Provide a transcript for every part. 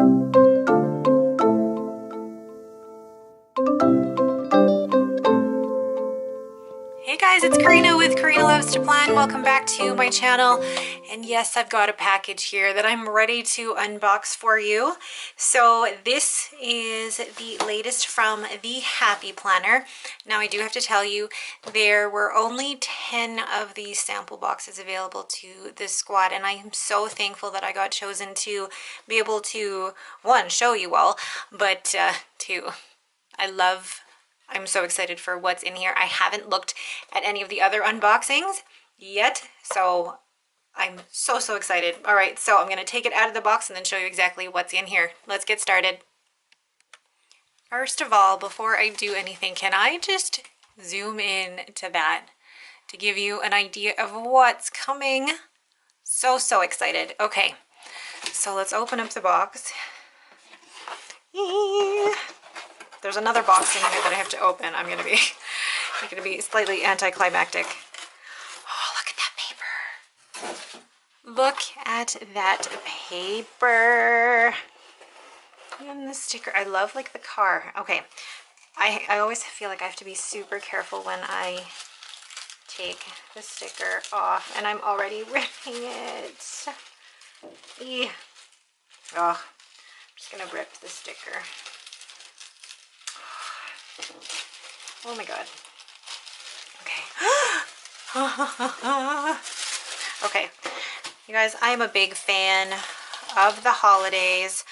Hey guys, it's Karina with Karina Loves to Plan. Welcome back to my channel. And yes, I've got a package here that I'm ready to unbox for you. So this is the latest from the Happy Planner. Now I do have to tell you, there were only 10 of these sample boxes available to this squad, and I am so thankful that I got chosen to be able to, one, show you all, but two, I'm so excited for what's in here. I haven't looked at any of the other unboxings yet, so I'm so excited. All right, so I'm going to take it out of the box and then show you exactly what's in here. Let's get started. First of all, before I do anything, can I just zoom in to that to give you an idea of what's coming? So excited. Okay, so let's open up the box. There's another box in here that I have to open. I'm gonna be slightly anticlimactic. Oh, look at that paper. Look at that paper. And the sticker. I love like the car. Okay. I always feel like I have to be super careful when I take the sticker off, and I'm already ripping it. Oh, I'm just gonna rip the sticker. Oh my god. Okay. Okay. You guys, I'm a big fan of the holidays,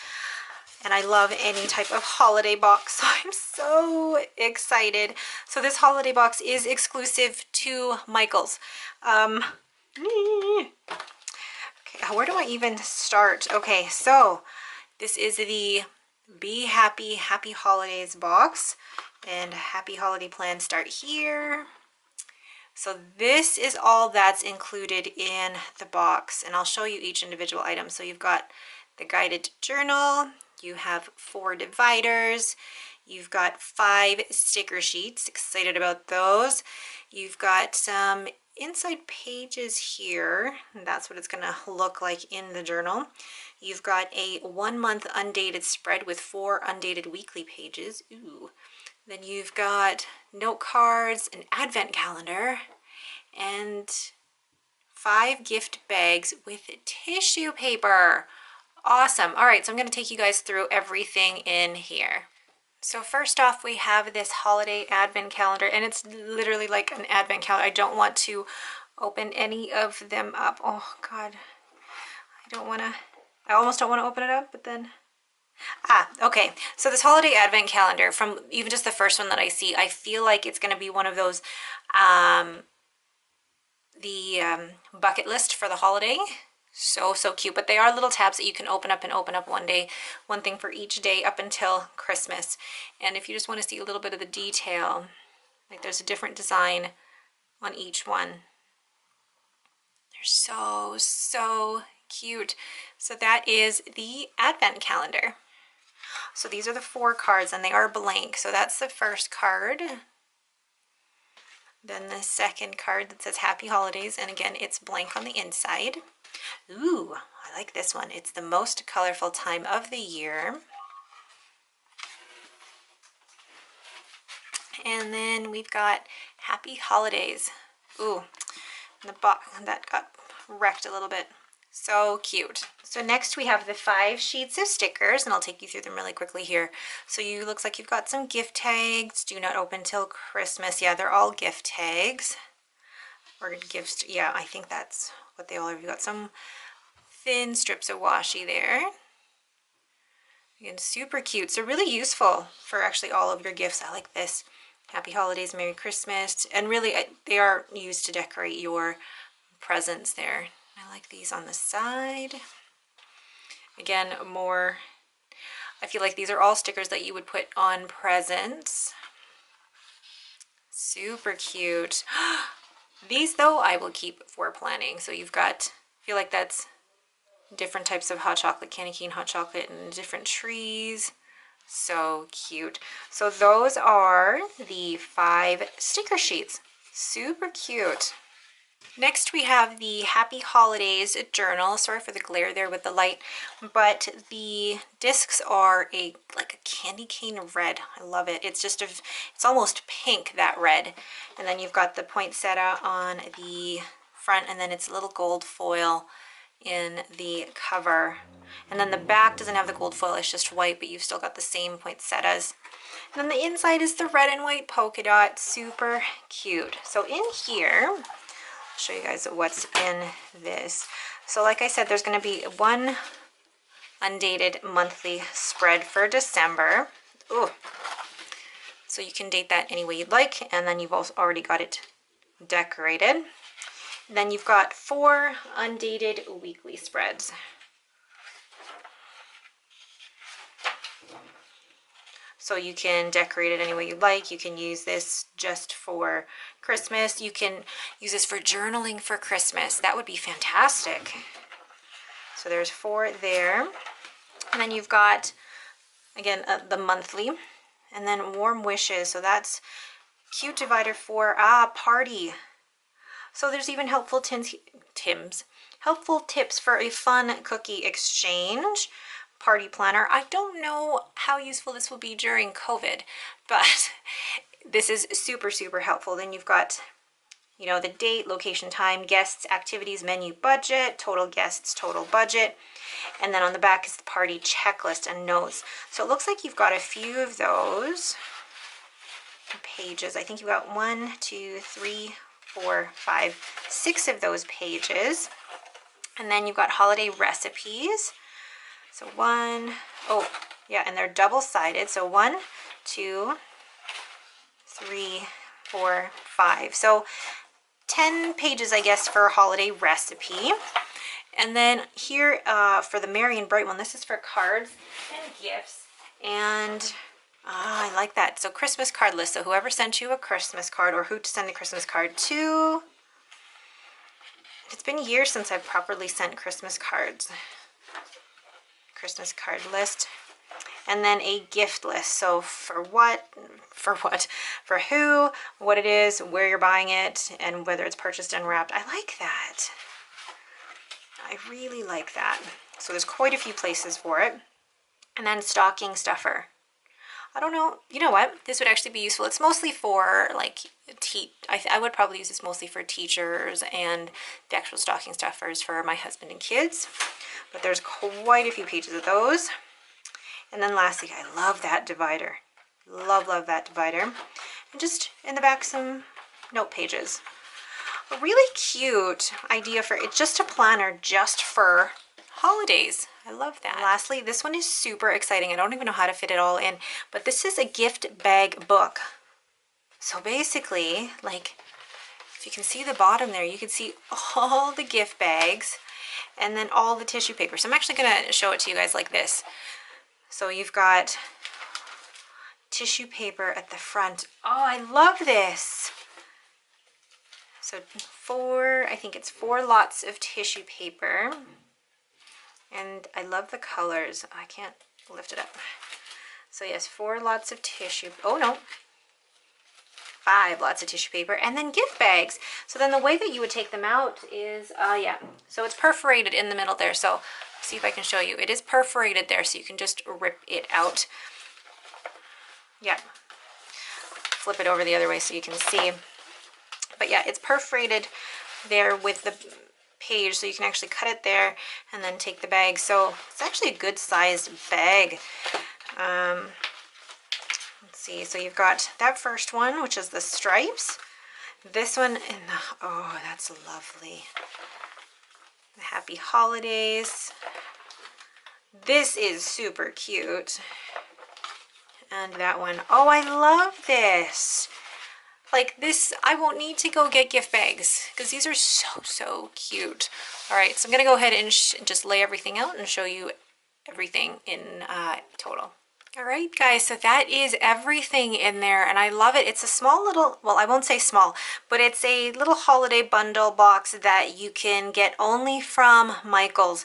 and I love any type of holiday box, so I'm so excited. So this holiday box is exclusive to Michael's. Okay, where do I even start? Okay, so this is the Be Happy, Happy Holidays box, and Happy Holiday Plan start here. So this is all that's included in the box, and I'll show you each individual item. So you've got the guided journal, you have 4 dividers, you've got 5 sticker sheets, excited about those. You've got some inside pages here, and that's what it's gonna look like in the journal. You've got a 1-month undated spread with 4 undated weekly pages. Ooh. Then you've got note cards, an advent calendar, and 5 gift bags with tissue paper. Awesome. All right, so I'm going to take you guys through everything in here. So first off, we have this holiday advent calendar, and it's literally like an advent calendar. I don't want to open any of them up. Oh God, I almost don't want to open it up, but then okay. So this holiday advent calendar, from even just the first one that I see, I feel like it's going to be one of those, bucket list for the holiday. So cute. But they are little tabs that you can open up one day, one thing for each day up until Christmas. And if you just want to see a little bit of the detail, like there's a different design on each one. They're so cute. So that is the advent calendar. So these are the 4 cards, and they are blank. So that's the first card. Then the second card that says Happy Holidays, and again, it's blank on the inside. Ooh, I like this one. It's the most colorful time of the year. And then we've got Happy Holidays. Ooh, the box that got wrecked a little bit. So cute. So next we have the 5 sheets of stickers, and I'll take you through them really quickly here. So looks like you've got some gift tags. Do not open till Christmas. Yeah, they're all gift tags. Or gifts. Yeah, I think that's what they all are. You've got some thin strips of washi there. Again, super cute. So really useful for actually all of your gifts. I like this. Happy Holidays, Merry Christmas. And really, they are used to decorate your presents there. I like these on the side. Again, I feel like these are all stickers that you would put on presents. Super cute. These though, I will keep for planning. So you've got, I feel like that's different types of hot chocolate, candy cane hot chocolate, and different trees. So cute. So those are the 5 sticker sheets. Super cute. Next we have the Happy Holidays journal. Sorry for the glare there with the light, but the discs are like a candy cane red. I love it. It's just it's almost pink, that red. And then you've got the poinsettia on the front, and then it's a little gold foil in the cover. And then the back doesn't have the gold foil, it's just white, but you've still got the same poinsettias. And then the inside is the red and white polka dot. Super cute. So in here, show you guys what's in this. So like I said, there's going to be one undated monthly spread for December. Ooh. So you can date that any way you'd like, and then you've also already got it decorated. Then you've got 4 undated weekly spreads. So you can decorate it any way you like. You can use this just for Christmas. You can use this for journaling for Christmas. That would be fantastic. So there's 4 there. And then you've got, again, the monthly. And then warm wishes. So that's cute divider for, party. So there's even helpful helpful tips for a fun cookie exchange. Party planner. I don't know how useful this will be during COVID, but this is super, super helpful. Then you've got, you know, the date, location, time, guests, activities, menu, budget, total guests, total budget. And then on the back is the party checklist and notes. So it looks like you've got a few of those pages. I think you've got 1, 2, 3, 4, 5, 6 of those pages. And then you've got holiday recipes. So 1, oh yeah, and they're double-sided. So 1, 2, 3, 4, 5. So 10 pages, I guess, for a holiday recipe. And then here for the Merry and Bright one, this is for cards and gifts. And I like that. So Christmas card list. So whoever sent you a Christmas card, or who to send a Christmas card to. It's been years since I've properly sent Christmas cards. Christmas card list. And then a gift list. So for who, what it is, where you're buying it, and whether it's purchased and wrapped. I like that. I really like that. So there's quite a few places for it. And then stocking stuffer. I don't know, you know what? This would actually be useful. It's mostly for like I would probably use this mostly for teachers, and the actual stocking stuffers for my husband and kids. But there's quite a few pages of those. And then lastly, I love that divider. Love that divider. And just in the back, some note pages. A really cute idea for it, just a planner just for holidays. I love that. And lastly, this one is super exciting. I don't even know how to fit it all in, but this is a gift bag book. So basically, like, if you can see the bottom there, you can see all the gift bags and then all the tissue paper. So I'm actually gonna show it to you guys like this. So you've got tissue paper at the front. Oh, I love this. So I think it's 4 lots of tissue paper. And I love the colors. I can't lift it up. So yes, 4 lots of tissue. Oh no. 5 lots of tissue paper, and then gift bags. So then the way that you would take them out is, yeah. So it's perforated in the middle there. So see if I can show you. It is perforated there, so you can just rip it out. Yeah. Flip it over the other way so you can see. But yeah, it's perforated there with the page, so you can actually cut it there and then take the bag. So it's actually a good sized bag. Let's see, so you've got that first one, which is the stripes. This one, and oh, that's lovely. The Happy Holidays. This is super cute. And that one, oh, I love this. Like this, I won't need to go get gift bags because these are so cute. All right, so I'm gonna go ahead and just lay everything out and show you everything in total. All right, guys, so that is everything in there, and I love it. It's a small little, well, I won't say small, but it's a little holiday bundle box that you can get only from Michael's.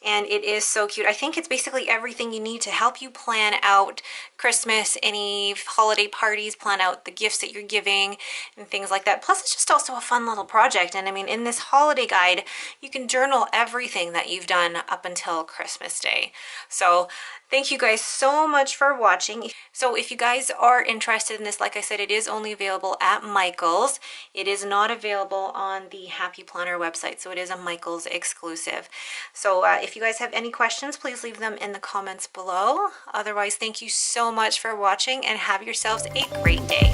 and it is so cute. I think it's basically everything you need to help you plan out Christmas, any holiday parties, plan out the gifts that you're giving and things like that. Plus, it's just also a fun little project. And I mean, in this holiday guide, you can journal everything that you've done up until Christmas Day. So thank you guys so much for watching. So if you guys are interested in this, like I said, it is only available at Michael's. It is not available on the Happy Planner website, so it is a Michael's exclusive. So if you guys have any questions, please leave them in the comments below. Otherwise, thank you so much for watching and have yourselves a great day.